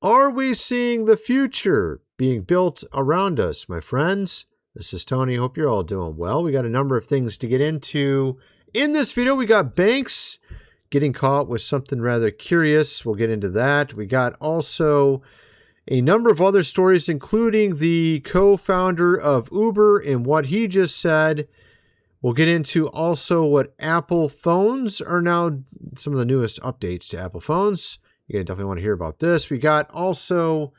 Are we seeing the future being built around us, my friends? This is Tony. Hope you're all doing well. We got a number of things to get into. In this video, we got banks getting caught with something rather curious. We'll get into that. We got also a number of other stories, including the co-founder of Uber and what he just said. We'll get into also what Apple phones are now, some of the newest updates to Apple phones. You're going to definitely want to hear about this. We got also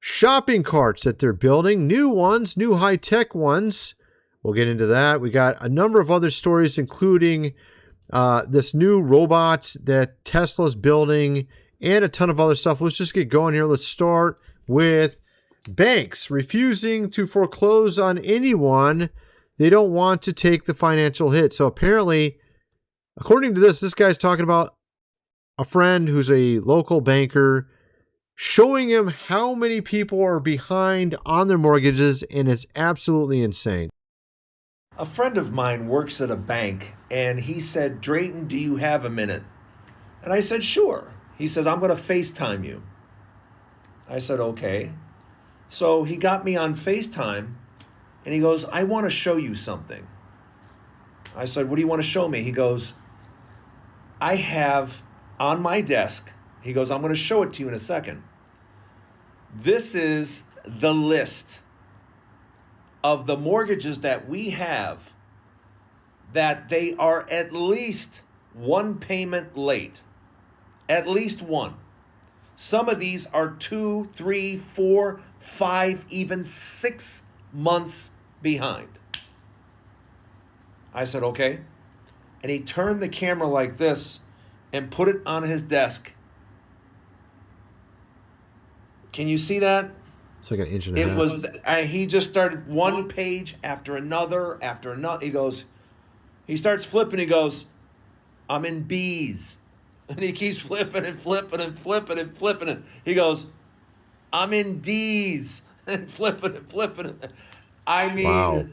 shopping carts that they're building, new ones, new high-tech ones. We'll get into that. We got a number of other stories, including this new robot that Tesla's building and a ton of other stuff. Let's just get going here. Let's start with banks refusing to foreclose on anyone. They don't want to take the financial hit. So apparently, according to this guy's talking about a friend who's a local banker showing him how many people are behind on their mortgages, and it's absolutely insane. A friend of mine works at a bank, and he said, "Drayton, do you have a minute?" And I said, "Sure." He says, "I'm going to FaceTime you." I said, "Okay." So he got me on FaceTime, and he goes, "I want to show you something." I said, "What do you want to show me?" He goes, "I have on my desk," he goes, "I'm going to show it to you in a second. This is the list of the mortgages that we have that they are at least one payment late. At least one. Some of these are 2, 3, 4, 5, even 6 months behind." I said, "Okay." And he turned the camera like this and put it on his desk. Can you see that? It's like an inch and a half. It was, he just started one page after another, after another. He starts flipping, he goes, "I'm in B's." And he keeps flipping and flipping and flipping and flipping it. He goes, "I'm in D's," and flipping and flipping it. I mean, wow,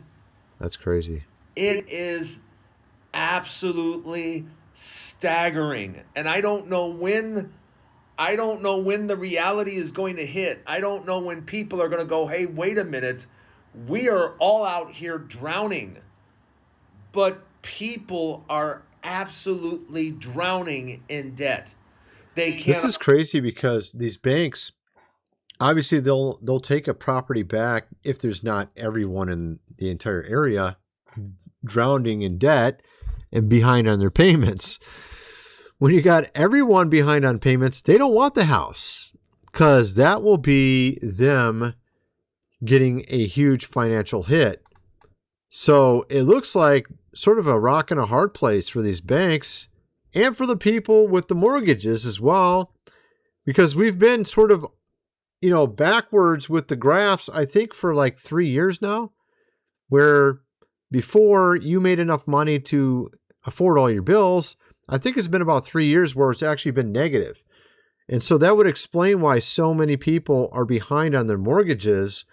that's crazy. It is absolutely staggering. And I don't know when the reality is going to hit. I don't know when people are going to go, "Hey, wait a minute. We are all out here drowning." But people are absolutely drowning in debt. They can't. This is crazy because these banks, obviously they'll take a property back if there's not everyone in the entire area drowning in debt and behind on their payments. When you got everyone behind on payments, they don't want the house because that will be them getting a huge financial hit. So it looks like sort of a rock and a hard place for these banks and for the people with the mortgages as well, because we've been sort of, backwards with the graphs, I think for like 3 years now, where before you made enough money to afford all your bills, I think it's been about 3 years where it's actually been negative. And so that would explain why so many people are behind on their mortgages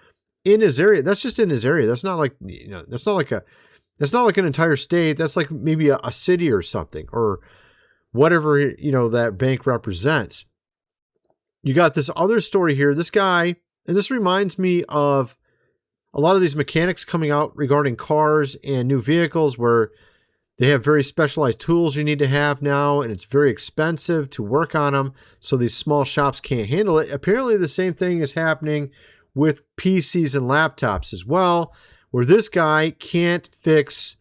in his area. That's just in his area. That's not like, that's not like an entire state. That's like maybe a city or something, or whatever, that bank represents. You got this other story here. This guy, and this reminds me of a lot of these mechanics coming out regarding cars and new vehicles where they have very specialized tools you need to have now, and it's very expensive to work on them. So these small shops can't handle it. Apparently the same thing is happening with PCs and laptops as well, where this guy can't fix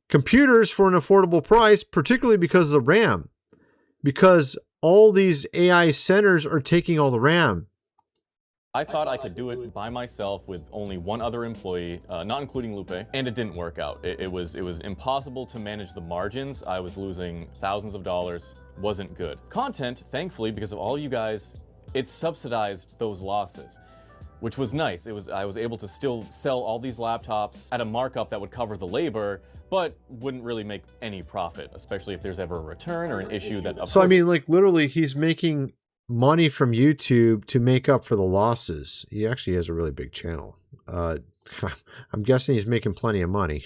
computers for an affordable price, particularly because of the RAM, because all these AI centers are taking all the RAM. I thought I could do it by myself with only one other employee, not including Lupe, and it didn't work out. It was impossible to manage the margins. I was losing thousands of dollars, wasn't good. Content, thankfully, because of all you guys, it subsidized those losses, which was nice. I was able to still sell all these laptops at a markup that would cover the labor, but wouldn't really make any profit, especially if there's ever a return or an issue that... So I mean, like literally he's making money from YouTube to make up for the losses. He actually has a really big channel. I'm guessing he's making plenty of money.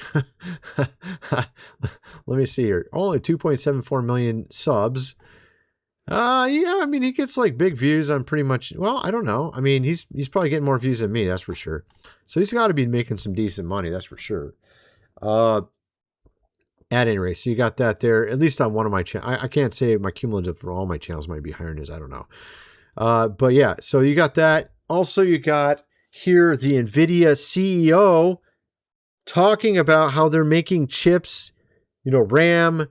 Let me see here. Only 2.74 million subs. Yeah, I mean, he gets like big views on pretty much. Well, I don't know. I mean, he's probably getting more views than me, that's for sure. So he's got to be making some decent money, that's for sure. At any rate, so you got that there, at least on one of my channels. I can't say my cumulative for all my channels might be higher than his. I don't know. But yeah, so you got that. Also, you got here the NVIDIA CEO talking about how they're making chips, RAM,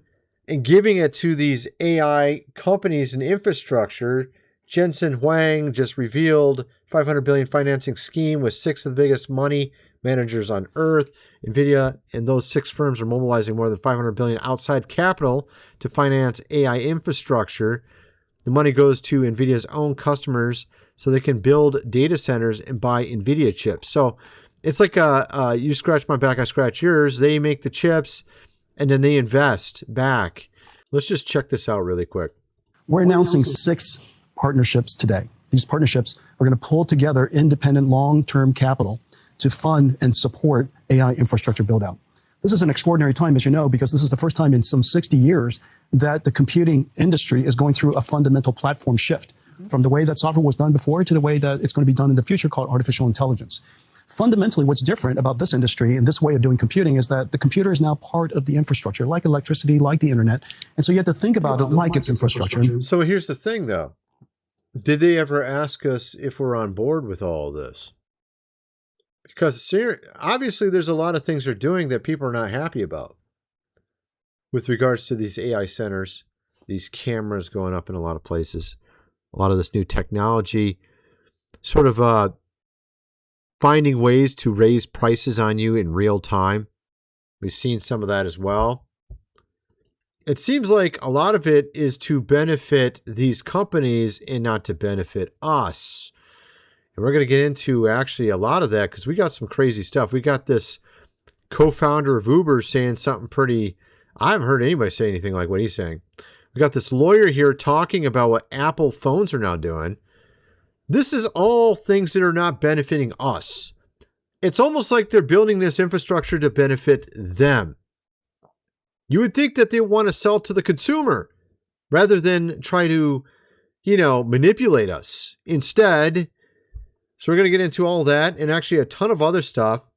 and giving it to these AI companies and infrastructure. Jensen Huang just revealed $500 billion financing scheme with 6 of the biggest money managers on earth. NVIDIA and those 6 firms are mobilizing more than $500 billion outside capital to finance AI infrastructure. The money goes to NVIDIA's own customers so they can build data centers and buy NVIDIA chips. So it's like you scratch my back, I scratch yours. They make the chips and then they invest back. Let's just check this out really quick. We're announcing 6 partnerships today. These partnerships are going to pull together independent long-term capital to fund and support AI infrastructure build-out. This is an extraordinary time, as you know, because this is the first time in some 60 years that the computing industry is going through a fundamental platform shift from the way that software was done before to the way that it's going to be done in the future, called artificial intelligence. Fundamentally, what's different about this industry and this way of doing computing is that the computer is now part of the infrastructure, like electricity, like the internet. And so you have to think about it like it's infrastructure. So here's the thing, though. Did they ever ask us if we're on board with all of this? Because obviously there's a lot of things they're doing that people are not happy about with regards to these AI centers, these cameras going up in a lot of places, a lot of this new technology, sort of finding ways to raise prices on you in real time. We've seen some of that as well. It seems like a lot of it is to benefit these companies and not to benefit us. And we're going to get into actually a lot of that because we got some crazy stuff. We got this co-founder of Uber saying something pretty... I haven't heard anybody say anything like what he's saying. We got this lawyer here talking about what Apple phones are now doing. This is all things that are not benefiting us. It's almost like they're building this infrastructure to benefit them. You would think that they want to sell to the consumer rather than try to, manipulate us. Instead, so we're going to get into all that and actually a ton of other stuff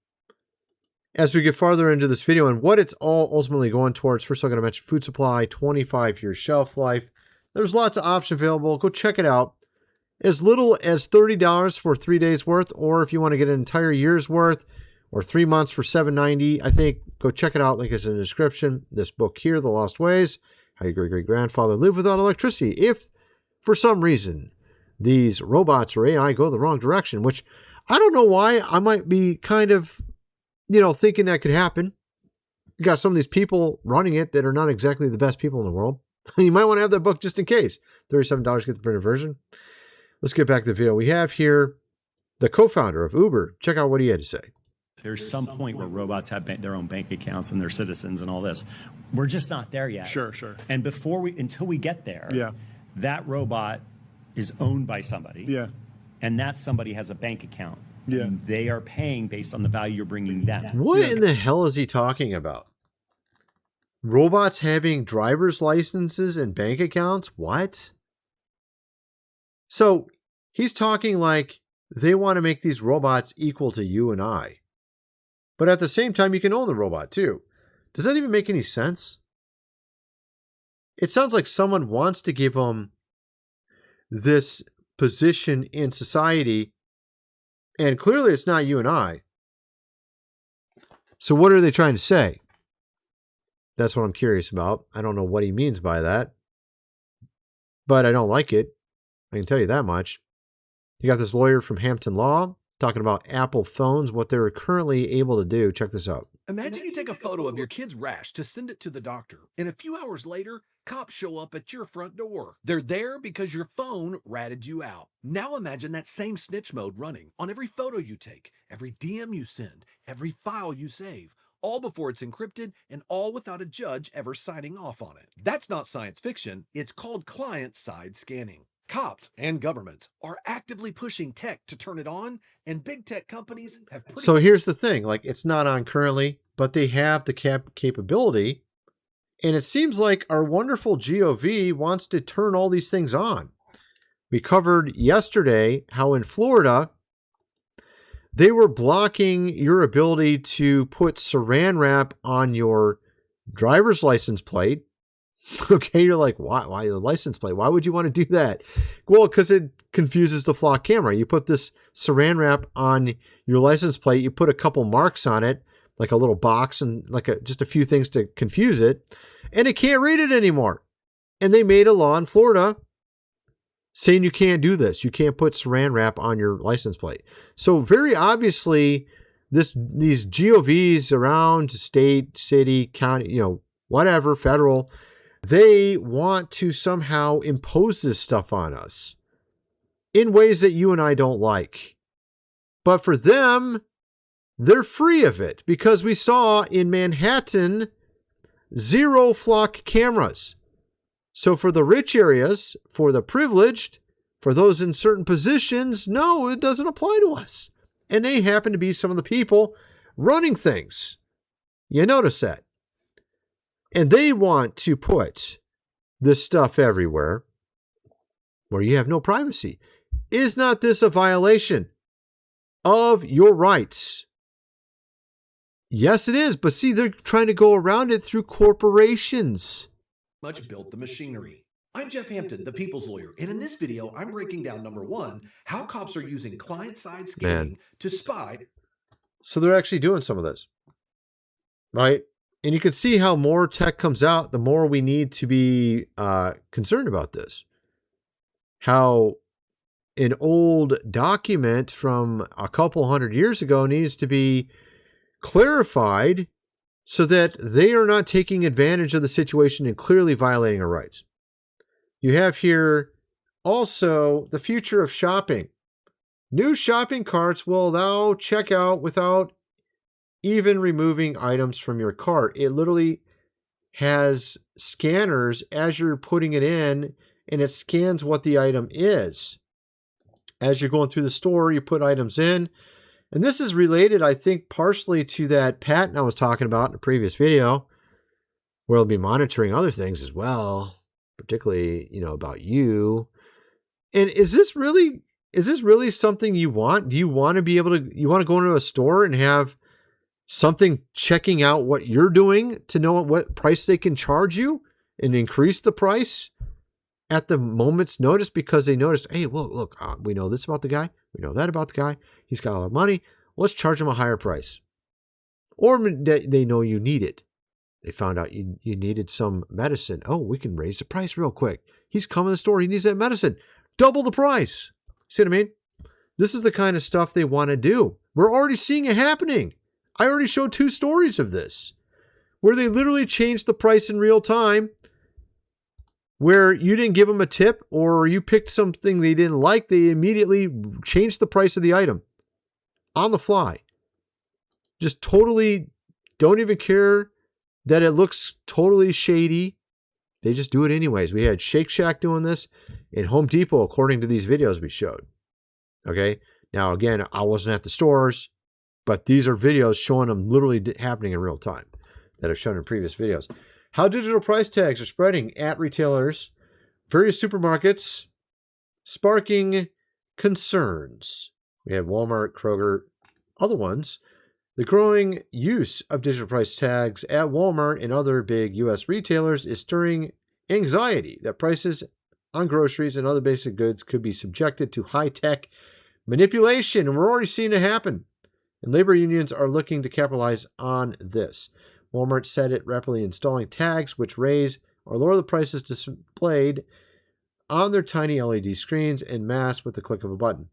as we get farther into this video and what it's all ultimately going towards. First, I'm going to mention food supply, 25-year shelf life. There's lots of options available. Go check it out. As little as $30 for 3 days worth, or if you want to get an entire year's worth, or 3 months for $7.90, I think go check it out. Link is in the description. This book here, The Lost Ways, How Your Great-Great-Grandfather Lived Without Electricity. If, for some reason, these robots or AI go the wrong direction, which I don't know why. I might be kind of, thinking that could happen. You got some of these people running it that are not exactly the best people in the world. You might want to have that book just in case. $37, get the printed version. Let's get back to the video. We have here the co-founder of Uber. Check out what he had to say. There's some point where robots have their own bank accounts and their citizens and all this. We're just not there yet. Sure. And until we get there, that robot is owned by somebody. Yeah. And that somebody has a bank account. Yeah. And they are paying based on the value you're bringing them. What in the hell is he talking about? Robots having driver's licenses and bank accounts? What? So he's talking like they want to make these robots equal to you and I. But at the same time, you can own the robot too. Does that even make any sense? It sounds like someone wants to give them this position in society, and clearly it's not you and I. So what are they trying to say? That's what I'm curious about. I don't know what he means by that, but I don't like it. I can tell you that much. You got this lawyer from Hampton Law talking about Apple phones, what they're currently able to do. Check this out. Imagine you take a photo of your kid's rash to send it to the doctor, and a few hours later, cops show up at your front door. They're there because your phone ratted you out. Now imagine that same snitch mode running on every photo you take, every DM you send, every file you save, all before it's encrypted and all without a judge ever signing off on it. That's not science fiction. It's called client-side scanning. Cops and governments are actively pushing tech to turn it on, and big tech companies have... So here's the thing. Like, it's not on currently, but they have the capability And it seems like our wonderful GOV wants to turn all these things on. We covered yesterday how in Florida, they were blocking your ability to put saran wrap on your driver's license plate. Okay, you're like, why the license plate? Why would you want to do that? Well, because it confuses the flock camera. You put this saran wrap on your license plate, you put a couple marks on it, like a little box and like just a few things to confuse it, and it can't read it anymore. And they made a law in Florida saying you can't do this. You can't put saran wrap on your license plate. So very obviously, these GOVs around state, city, county, whatever, federal, they want to somehow impose this stuff on us in ways that you and I don't like. But for them, they're free of it because we saw in Manhattan 0 flock cameras. So for the rich areas, for the privileged, for those in certain positions, no, it doesn't apply to us. And they happen to be some of the people running things. You notice that. And they want to put this stuff everywhere where you have no privacy. Is not this a violation of your rights? Yes, it is. But see, they're trying to go around it through corporations. Much built the machinery. I'm Jeff Hampton, the People's Lawyer, and in this video, I'm breaking down number 1, how cops are using client-side scanning to spy. So they're actually doing some of this, right? And you can see how more tech comes out, the more we need to be concerned about this. How an old document from a couple 100 years ago needs to be clarified so that they are not taking advantage of the situation and clearly violating our rights. You have here also the future of shopping. New shopping carts will allow checkout without even removing items from your cart. It literally has scanners as you're putting it in, and it scans what the item is. As you're going through the store, you put items in. And this is related, I think, partially to that patent I was talking about in a previous video, where they'll be monitoring other things as well, particularly, about you. And is this really something you want? Do you want to be able to, you want to go into a store and have something checking out what you're doing to know what price they can charge you and increase the price at the moment's notice because they notice, hey, look, we know this about the guy. We know that about the guy. He's got a lot of money. Let's charge him a higher price. Or they know you need it. They found out you needed some medicine. Oh, we can raise the price real quick. He's coming to the store. He needs that medicine. Double the price. See what I mean? This is the kind of stuff they want to do. We're already seeing it happening. I already showed 2 stories of this where they literally changed the price in real time, where you didn't give them a tip or you picked something they didn't like. They immediately changed the price of the item on the fly. Just totally don't even care that it looks totally shady. They just do it anyways. We had Shake Shack doing this in Home Depot, according to these videos we showed. Okay. Now, again, I wasn't at the stores, but these are videos showing them literally happening in real time that I've shown in previous videos. How digital price tags are spreading at retailers, various supermarkets, sparking concerns. We have Walmart, Kroger, other ones. The growing use of digital price tags at Walmart and other big U.S. retailers is stirring anxiety that prices on groceries and other basic goods could be subjected to high-tech manipulation. And we're already seeing it happen. And labor unions are looking to capitalize on this. Walmart said it rapidly installing tags which raise or lower the prices displayed on their tiny LED screens en masse with the click of a button.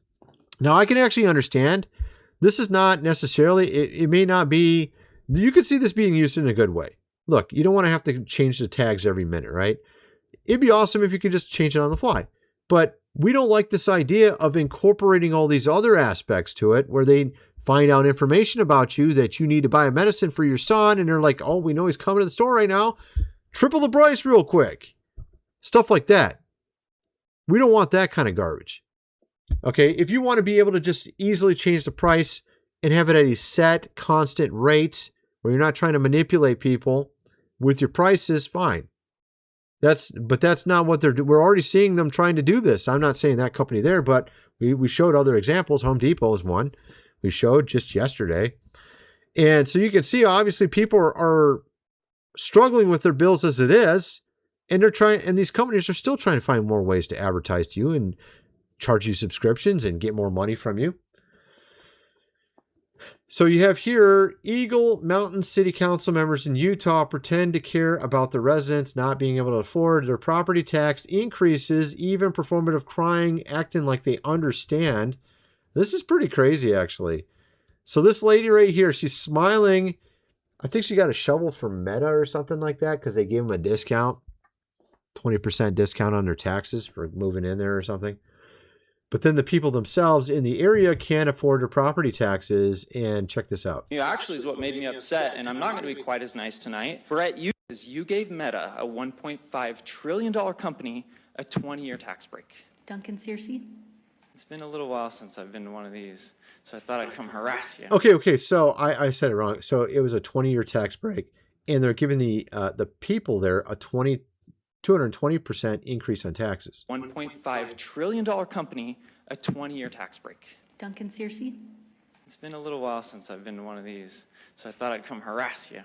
Now, I can actually understand this is not necessarily, it may not be, you could see this being used in a good way. Look, you don't want to have to change the tags every minute, right? It'd be awesome if you could just change it on the fly. But we don't like this idea of incorporating all these other aspects to it where they find out information about you that you need to buy a medicine for your son. And they're like, oh, we know he's coming to the store right now. Triple the price real quick. Stuff like that. We don't want that kind of garbage. Okay, if you want to be able to just easily change the price and have it at a set, constant rate where you're not trying to manipulate people with your prices, fine. But that's not what we're already seeing them trying to do this. I'm not saying that company there, but we showed other examples. Home Depot is one we showed just yesterday. And so you can see, obviously, people are struggling with their bills as it is, and these companies are still trying to find more ways to advertise to you and charge you subscriptions and get more money from you. So you have here, Eagle Mountain City Council members in Utah pretend to care about the residents not being able to afford their property tax increases, even performative crying, acting like they understand. This is pretty crazy, actually. So this lady right here, she's smiling. I think she got a shovel from Meta or something like that because they gave them a discount, 20% discount on their taxes for moving in there or something. But then the people themselves in the area can't afford their property taxes. And check this out. Actually is what made me upset, and I'm not going to be quite as nice tonight. Brett, you gave Meta, a $1.5 trillion company, a 20-year tax break. Duncan Searcy? It's been a little while since I've been to one of these, so I thought I'd come harass you. Okay, so I said it wrong. So it was a 20-year tax break, and they're giving the people there a 220% increase on taxes. $1.5 trillion company, a 20-year tax break. Duncan Searcy? It's been a little while since I've been to one of these, so I thought I'd come harass you.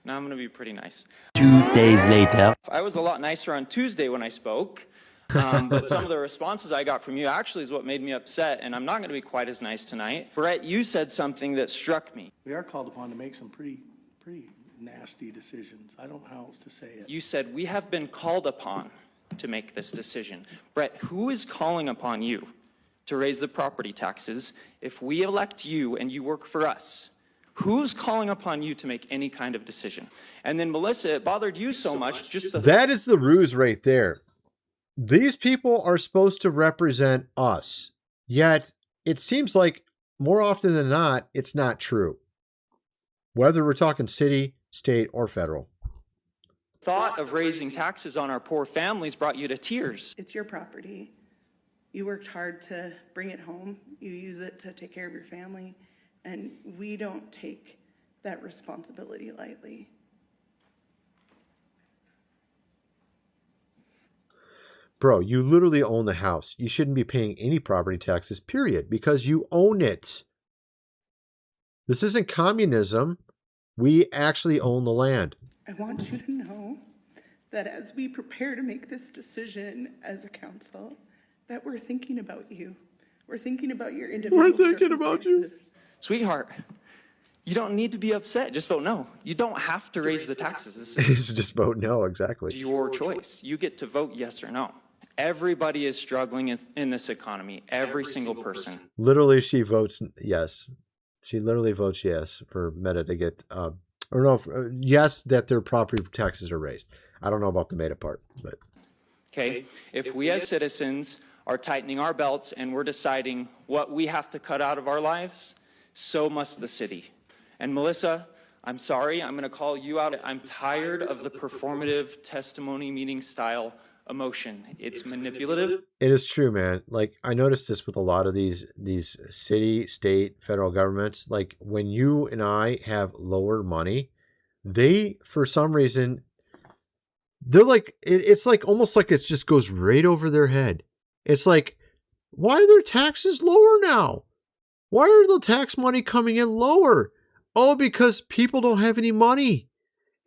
Now I'm going to be pretty nice. 2 days later. I was a lot nicer on Tuesday when I spoke, but some of the responses I got from you actually is what made me upset, and I'm not going to be quite as nice tonight. Brett, you said something that struck me. We are called upon to make some pretty nasty decisions. I don't know how else to say it. You said, we have been called upon to make this decision. Brett, who is calling upon you to raise the property taxes if we elect you and you work for us? Who's calling upon you to make any kind of decision? And then, Melissa, it bothered you so much. That is the ruse right there. These people are supposed to represent us, yet it seems like more often than not, it's not true. Whether we're talking city, state, or federal. Thought of raising taxes on our poor families brought you to tears. It's your property. You worked hard to bring it home. You use it to take care of your family, and we don't take that responsibility lightly. Bro, you literally own the house. You shouldn't be paying any property taxes, period, because you own it. This isn't communism. We actually own the land. I want you to know that as we prepare to make this decision as a council, that we're thinking about you. We're thinking about your individual circumstances. We're thinking about you. Sweetheart, you don't need to be upset. Just vote no. You don't have to raise the taxes. This is just vote no, exactly. Your choice. You get to vote yes or no. Everybody is struggling in this economy. Every single person. Literally, she votes yes. She literally votes yes for Meta to get, yes, that their property taxes are raised. I don't know about the Meta part, but. Okay, if we as citizens are tightening our belts and we're deciding what we have to cut out of our lives, so must the city. And Melissa, I'm sorry, I'm going to call you out. I'm tired of the performative testimony meeting style emotion. It's manipulative. It is true, man. Like, I noticed this with a lot of these city, state, federal governments. Like, when you and I have lower money, they, for some reason, they're like, it's like almost like it just goes right over their head. It's like, why are their taxes lower now? Why are the tax money coming in lower? Oh, because people don't have any money.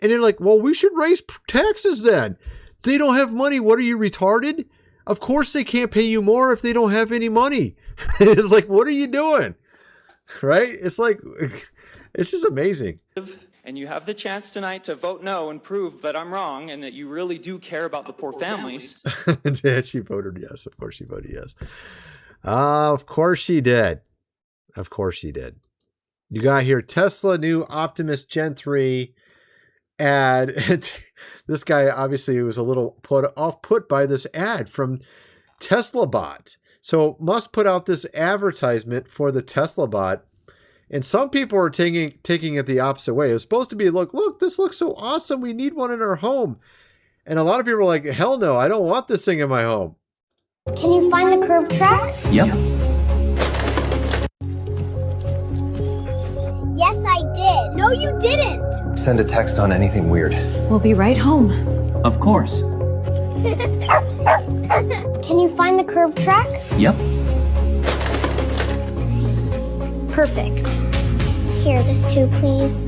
And they're like, well, we should raise taxes then. They don't have money. What are you, retarded? Of course they can't pay you more if they don't have any money. It's like, what are you doing? Right? It's like, it's just amazing. And you have the chance tonight to vote no and prove that I'm wrong and that you really do care about the poor families. And she voted yes. Of course she voted yes. Of course she did. Of course she did. You got here Tesla new Optimus Gen 3 ad. This guy obviously was a little put by this ad from Tesla Bot. So Musk put out this advertisement for the Tesla Bot, and some people are taking it the opposite way. It was supposed to be, look, this looks so awesome. We need one in our home. And a lot of people are like, hell no, I don't want this thing in my home. Can you find the curved track? Yep. Yes, I did. No, you didn't. send a text on anything weird. We'll be right home. Of course. Can you find the curve track? Yep. Perfect. Here, this too, please.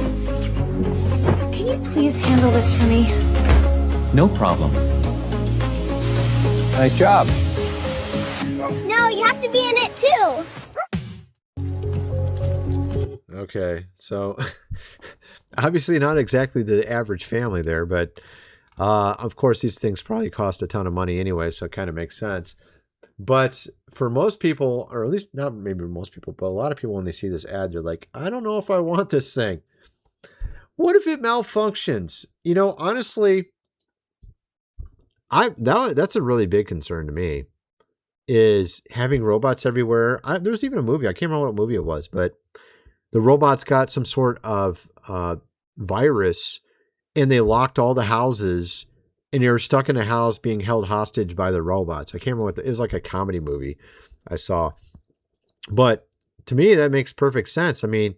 Can you please handle this for me? No problem. Nice job. No, you have to be in it too. Okay, so obviously not exactly the average family there, but of course these things probably cost a ton of money anyway, so it kind of makes sense. But for most people, or at least not maybe most people, but a lot of people when they see this ad, they're like, I don't know if I want this thing. What if it malfunctions? You know, honestly, that's a really big concern to me, is having robots everywhere. There's even a movie, I can't remember what movie it was, but the robots got some sort of virus and they locked all the houses and they were stuck in a house being held hostage by the robots. I can't remember it was like a comedy movie I saw. But to me, that makes perfect sense. I mean,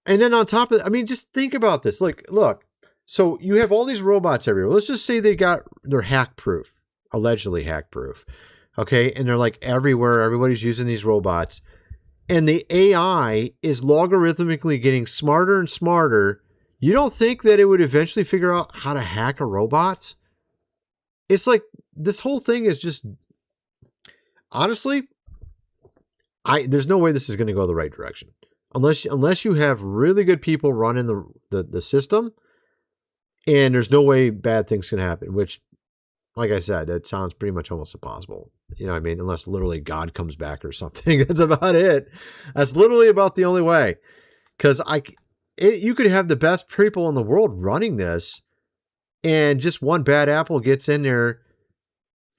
and then on top of it, I mean, just think about this. Like, look, so you have all these robots everywhere. Let's just say they're hack proof, allegedly hack proof. Okay. And they're like everywhere. Everybody's using these robots. And the AI is logarithmically getting smarter and smarter. You don't think that it would eventually figure out how to hack a robot? It's like this whole thing is just, honestly, there's no way this is going to go the right direction. Unless you have really good people running the system, and there's no way bad things can happen, which, like I said, that sounds pretty much almost impossible. You know what I mean? Unless literally God comes back or something. That's about it. That's literally about the only way. Because you could have the best people in the world running this, and just one bad apple gets in there,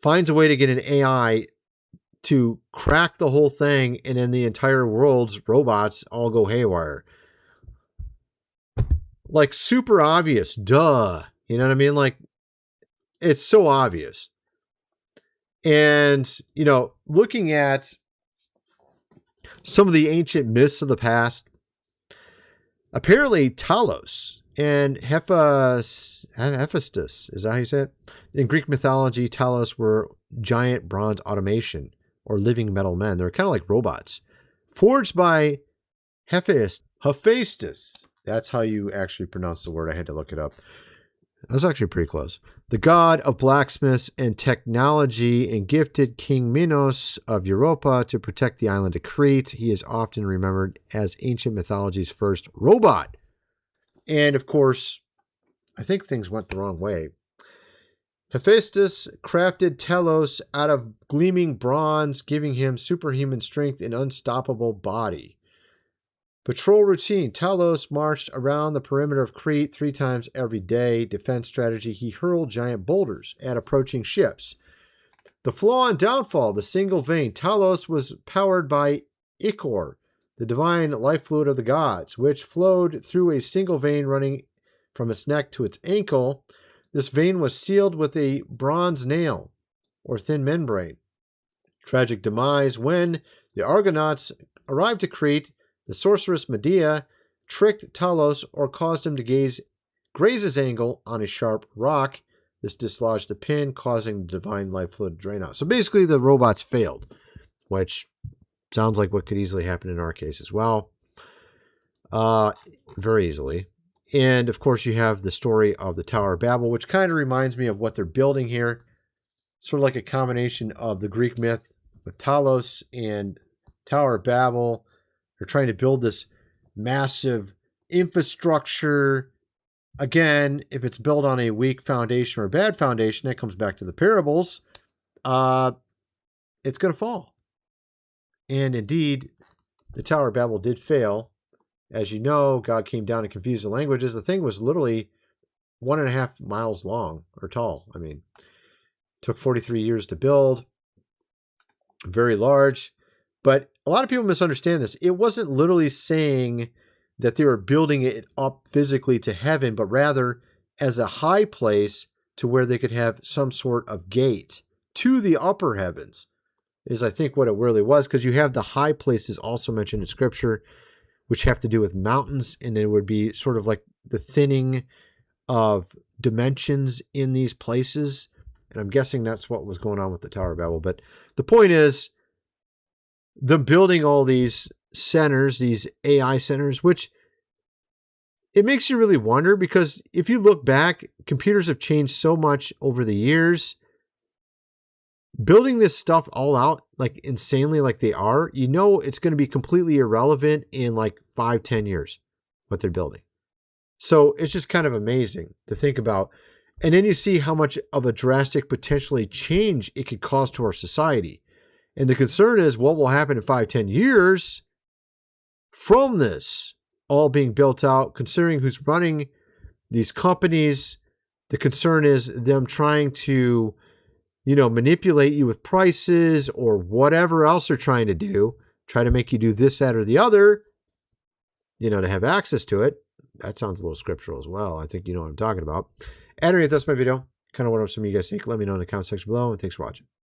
finds a way to get an AI to crack the whole thing, and then the entire world's robots all go haywire. Like, super obvious. Duh. You know what I mean? Like, it's so obvious. And, you know, looking at some of the ancient myths of the past, apparently Talos and Hephaestus, is that how you say it? In Greek mythology, Talos were giant bronze automation or living metal men. They're kind of like robots. Forged by Hephaestus. That's how you actually pronounce the word. I had to look it up. That was actually pretty close. The god of blacksmiths and technology, and gifted King Minos of Europa to protect the island of Crete. He is often remembered as ancient mythology's first robot. And of course, I think things went the wrong way. Hephaestus crafted Telos out of gleaming bronze, giving him superhuman strength and unstoppable body. Patrol routine. Talos marched around the perimeter of Crete 3 times every day. Defense strategy. He hurled giant boulders at approaching ships. The flaw and downfall. The single vein. Talos was powered by Ichor, the divine life fluid of the gods, which flowed through a single vein running from its neck to its ankle. This vein was sealed with a bronze nail or thin membrane. Tragic demise. When the Argonauts arrived to Crete, the sorceress Medea tricked Talos or caused him to graze his ankle on a sharp rock. This dislodged the pin, causing the divine life fluid to drain out. So basically the robots failed, which sounds like what could easily happen in our case as well. Very easily. And of course you have the story of the Tower of Babel, which kind of reminds me of what they're building here. Sort of like a combination of the Greek myth with Talos and Tower of Babel. They're trying to build this massive infrastructure. Again, if it's built on a weak foundation or a bad foundation, that comes back to the parables. It's going to fall. And indeed, the Tower of Babel did fail. As you know, God came down and confused the languages. The thing was literally 1.5 miles long or tall. I mean, took 43 years to build. Very large. But a lot of people misunderstand this. It wasn't literally saying that they were building it up physically to heaven, but rather as a high place to where they could have some sort of gate to the upper heavens, is I think what it really was, because you have the high places also mentioned in Scripture, which have to do with mountains, and it would be sort of like the thinning of dimensions in these places. And I'm guessing that's what was going on with the Tower of Babel. But the point is, them building all these centers, these AI centers, which it makes you really wonder, because if you look back, computers have changed so much over the years. Building this stuff all out like insanely like they are, you know it's going to be completely irrelevant in like 5-10 years, what they're building. So it's just kind of amazing to think about. And then you see how much of a drastic potentially change it could cause to our society. And the concern is what will happen in 5-10 years from this all being built out, considering who's running these companies. The concern is them trying to, manipulate you with prices or whatever else they're trying to do, try to make you do this, that, or the other, to have access to it. That sounds a little scriptural as well. I think you know what I'm talking about. At any rate, that's my video. Kind of what some of you guys think. Let me know in the comment section below, and thanks for watching.